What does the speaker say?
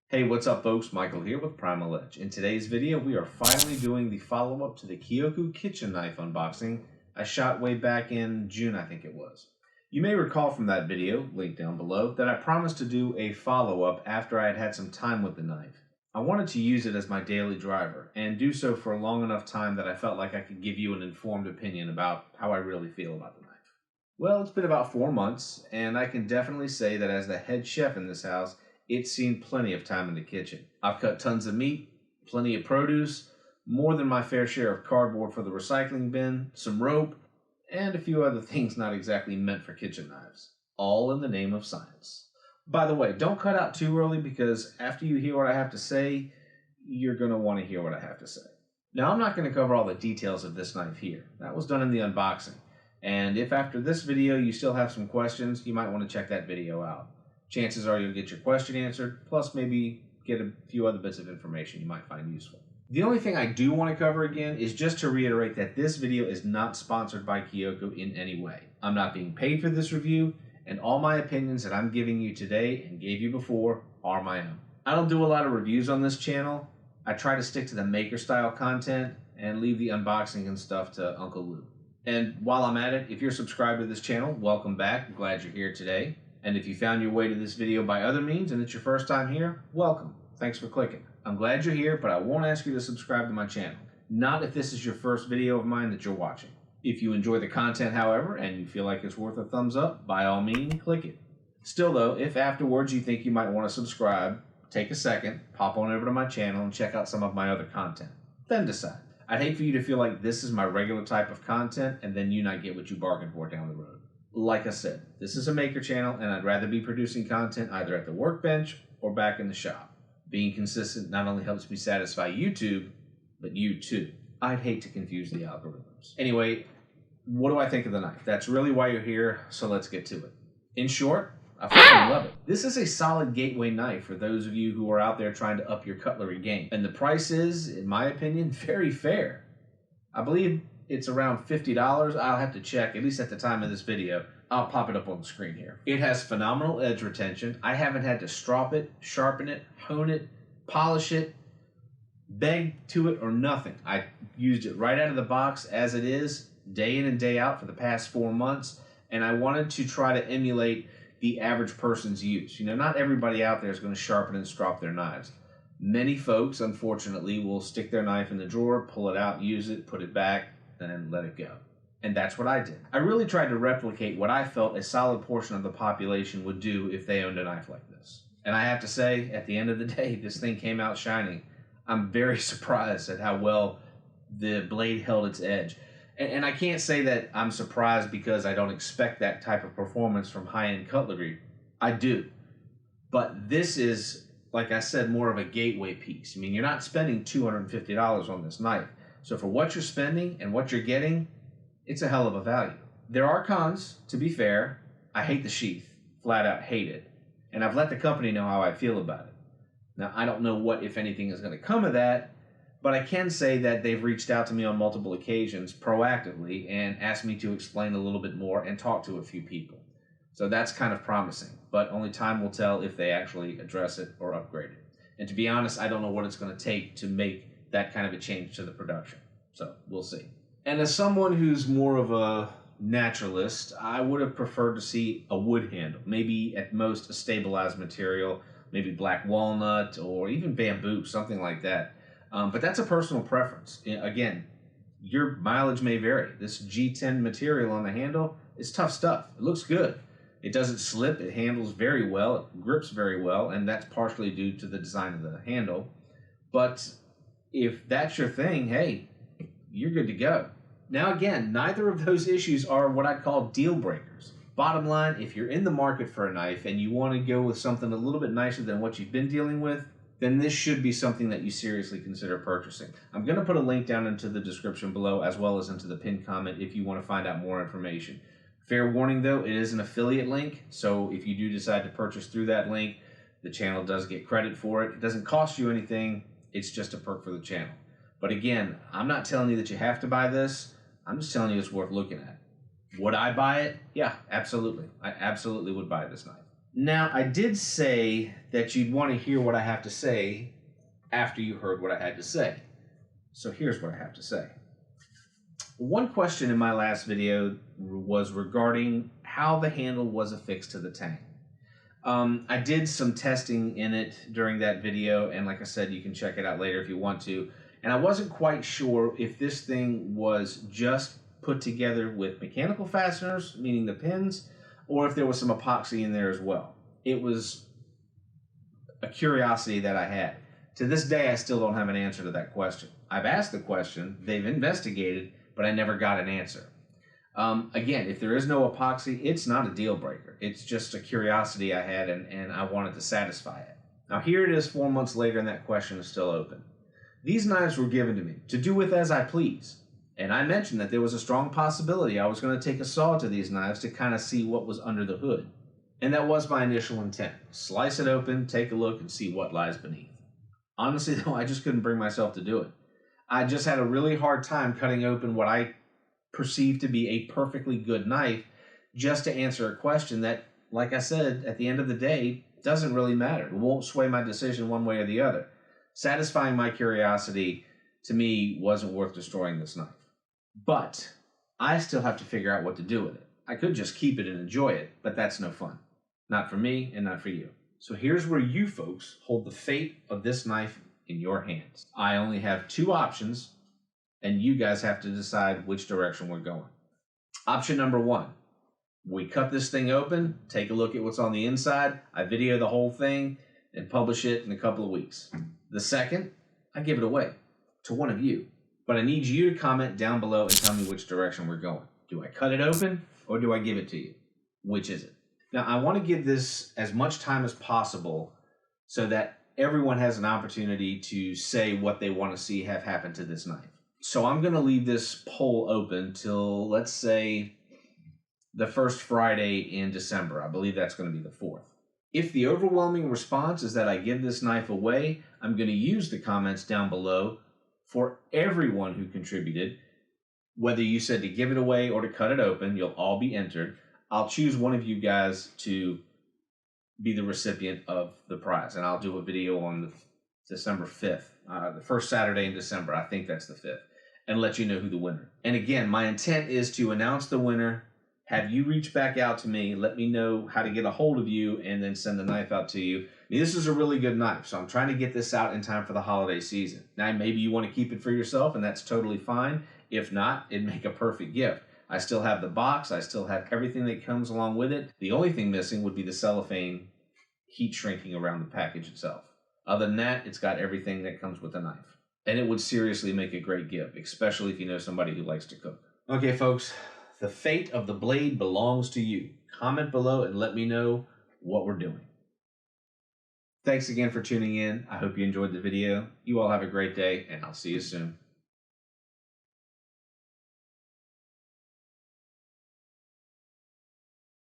Hey, what's up folks? Michael here with Primal Edge. In today's video, we are finally doing the follow-up to the Kyoku kitchen knife unboxing I shot way back in June, I think it was. You may recall from that video, linked down below, that I promised to do a follow-up after I had had some time with the knife. I wanted to use it as my daily driver, and do so for a long enough time that I felt like I could give you an informed opinion about how I really feel about the knife. Well, it's been about 4 months, and I can definitely say that as the head chef in this house, it's seen plenty of time in the kitchen. I've cut tons of meat, plenty of produce, more than my fair share of cardboard for the recycling bin, some rope, and a few other things not exactly meant for kitchen knives. All in the name of science. By the way, don't cut out too early because after you hear what I have to say, you're going to want to hear what I have to say. Now, I'm not going to cover all the details of this knife here. That was done in the unboxing. And if after this video you still have some questions, you might want to check that video out. Chances are you'll get your question answered, plus maybe get a few other bits of information you might find useful. The only thing I do want to cover again is just to reiterate that this video is not sponsored by Kyoku in any way. I'm not being paid for this review, and all my opinions that I'm giving you today and gave you before are my own. I don't do a lot of reviews on this channel. I try to stick to the maker style content and leave the unboxing and stuff to Uncle Lou. And while I'm at it, if you're subscribed to this channel, welcome back. I'm glad you're here today. And if you found your way to this video by other means and it's your first time here, welcome. Thanks for clicking. I'm glad you're here, but I won't ask you to subscribe to my channel. Not if this is your first video of mine that you're watching. If you enjoy the content, however, and you feel like it's worth a thumbs up, by all means, click it. Still though, if afterwards you think you might want to subscribe, take a second, pop on over to my channel and check out some of my other content. Then decide. I'd hate for you to feel like this is my regular type of content and then you not get what you bargained for down the road. Like I said, this is a maker channel and I'd rather be producing content either at the workbench or back in the shop. Being consistent not only helps me satisfy YouTube, but you too. I'd hate to confuse the algorithms. Anyway, what do I think of the knife? That's really why you're here, so let's get to it. In short, I fucking love it. This is a solid gateway knife for those of you who are out there trying to up your cutlery game. And the price is, in my opinion, very fair. I believe it's around $50. I'll have to check, at least at the time of this video. I'll pop it up on the screen here. It has phenomenal edge retention. I haven't had to strop it, sharpen it, hone it, polish it, beg to it, or nothing. I used it right out of the box as it is, day in and day out for the past 4 months, and I wanted to try to emulate the average person's use. You know, not everybody out there is going to sharpen and strop their knives. Many folks, unfortunately, will stick their knife in the drawer, pull it out, use it, put it back, then let it go. And that's what I did. I really tried to replicate what I felt a solid portion of the population would do if they owned a knife like this. And I have to say, at the end of the day, this thing came out shining. I'm very surprised at how well the blade held its edge. And I can't say that I'm surprised because I don't expect that type of performance from high-end cutlery. I do. But this is, like I said, more of a gateway piece. I mean, you're not spending $250 on this knife. So for what you're spending and what you're getting, it's a hell of a value. There are cons, to be fair. I hate the sheath, flat out hate it. And I've let the company know how I feel about it. Now, I don't know what, if anything, is going to come of that, but I can say that they've reached out to me on multiple occasions proactively and asked me to explain a little bit more and talk to a few people. So that's kind of promising, but only time will tell if they actually address it or upgrade it. And to be honest, I don't know what it's going to take to make that kind of a change to the production. So we'll see. And as someone who's more of a naturalist, I would have preferred to see a wood handle, maybe at most a stabilized material, maybe black walnut or even bamboo, something like that. But that's a personal preference. Again, your mileage may vary. This G10 material on the handle is tough stuff. It looks good. It doesn't slip. It handles very well. It grips very well, and that's partially due to the design of the handle. But if that's your thing, hey, you're good to go. Now again, neither of those issues are what I'd call deal breakers. Bottom line, if you're in the market for a knife and you want to go with something a little bit nicer than what you've been dealing with, then this should be something that you seriously consider purchasing. I'm going to put a link down into the description below as well as into the pinned comment if you want to find out more information. Fair warning though, it is an affiliate link, so if you do decide to purchase through that link, the channel does get credit for it. It doesn't cost you anything, it's just a perk for the channel. But again, I'm not telling you that you have to buy this. I'm just telling you it's worth looking at. Would I buy it? Yeah, absolutely. I absolutely would buy this knife. Now, I did say that you'd want to hear what I have to say after you heard what I had to say. So here's what I have to say. One question in my last video was regarding how the handle was affixed to the tang. I did some testing in it during that video, and like I said, you can check it out later if you want to. And I wasn't quite sure if this thing was just put together with mechanical fasteners, meaning the pins, or if there was some epoxy in there as well. It was a curiosity that I had. To this day, I still don't have an answer to that question. I've asked the question, they've investigated, but I never got an answer. Again, if there is no epoxy, it's not a deal breaker. It's just a curiosity I had, and I wanted to satisfy it. Now here it is 4 months later, and that question is still open. These knives were given to me to do with as I please. And I mentioned that there was a strong possibility I was going to take a saw to these knives to kind of see what was under the hood. And that was my initial intent. Slice it open, take a look, and see what lies beneath. Honestly, though, I just couldn't bring myself to do it. I just had a really hard time cutting open what I perceived to be a perfectly good knife just to answer a question that, like I said, at the end of the day, doesn't really matter. It won't sway my decision one way or the other. Satisfying my curiosity, to me, wasn't worth destroying this knife. But I still have to figure out what to do with it. I could just keep it and enjoy it, but that's no fun. Not for me and not for you. So here's where you folks hold the fate of this knife in your hands. I only have two options, and you guys have to decide which direction we're going. Option number one, we cut this thing open, take a look at what's on the inside, I video the whole thing, and publish it in a couple of weeks. The second, I give it away to one of you. But I need you to comment down below and tell me which direction we're going. Do I cut it open, or do I give it to you? Which is it? Now, I want to give this as much time as possible so that everyone has an opportunity to say what they want to see have happen to this knife. So I'm going to leave this poll open till, let's say, the first Friday in December. I believe that's going to be the 4th. If the overwhelming response is that I give this knife away, I'm going to use the comments down below for everyone who contributed. Whether you said to give it away or to cut it open, you'll all be entered. I'll choose one of you guys to be the recipient of the prize, and I'll do a video on the December 5th, the first Saturday in December. I think that's the 5th, and let you know who the winner. And again, my intent is to announce the winner, have you reach back out to me, let me know how to get a hold of you, and then send the knife out to you. I mean, this is a really good knife, so I'm trying to get this out in time for the holiday season. Now, maybe you want to keep it for yourself, and that's totally fine. If not, it'd make a perfect gift. I still have the box. I still have everything that comes along with it. The only thing missing would be the cellophane heat shrinking around the package itself. Other than that, it's got everything that comes with a knife. And it would seriously make a great gift, especially if you know somebody who likes to cook. Okay, folks, the fate of the blade belongs to you. Comment below and let me know what we're doing. Thanks again for tuning in. I hope you enjoyed the video. You all have a great day, and I'll see you soon.